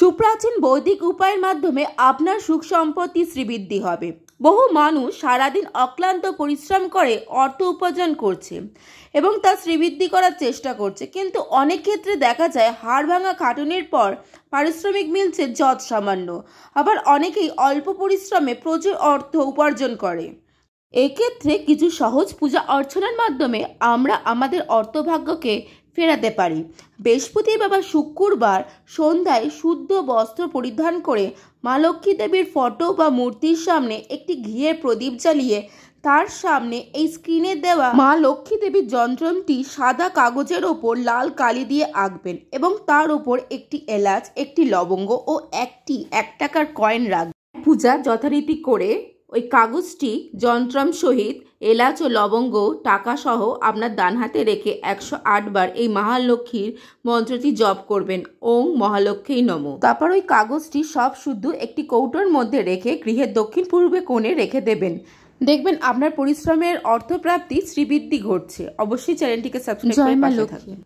সুপ্রাচীন বৈদিক উপায়ের মাধ্যমে আপনার সুখ সম্পত্তি শ্রীবৃদ্ধি হবে। বহু মানুষ সারাদিন অক্লান্ত পরিশ্রম করে অর্থ উপার্জন করছে এবং তা শ্রীবৃদ্ধি করার চেষ্টা করছে, কিন্তু অনেক ক্ষেত্রে দেখা যায় হাড় ভাঙা খাটুনির পর পারিশ্রমিক মিলছে যৎ সামান্য। আবার অনেকেই অল্প পরিশ্রমে প্রচুর অর্থ উপার্জন করে। এক্ষেত্রে কিছু সহজ পূজা অর্চনার মাধ্যমে আমরা আমাদের অর্থভাগ্যকে ফেরাতে পারি। বৃহস্পতিবার বা শুক্রবার সন্ধ্যায় শুদ্ধ বস্ত্র পরিধান করে মা লক্ষ্মী দেবীর ফটো বা মূর্তির সামনে একটি ঘিয়ের প্রদীপ জ্বালিয়ে তার সামনে এই স্ক্রিনে দেওয়া মা লক্ষ্মী দেবীর যন্ত্রটি সাদা কাগজের ওপর লাল কালি দিয়ে আঁকবেন এবং তার ওপর একটি এলাচ, একটি লবঙ্গ ও একটি 1 টাকার কয়েন রাখবেন। পূজা যথারীতি করে ওই কাগজটি যন্ত্রম সহিত এলাচ ও লবঙ্গ টাকা সহ আপনার ডান হাতে রেখে 108 বার এই মহালক্ষ্মীর মন্ত্রটি জপ করবেন, ওং মহালক্ষ্মী নমঃ। তারপর ওই কাগজটি সব শুদ্ধ একটি কৌটোর মধ্যে রেখে গৃহের দক্ষিণ পূর্বে কোণে রেখে দেবেন। দেখবেন আপনার পরিশ্রমের অর্থপ্রাপ্তি শ্রীবৃদ্ধি ঘটছে। অবশ্যই চ্যানেলটিকে সাবস্ক্রাইব করে পাশে থাকবেন।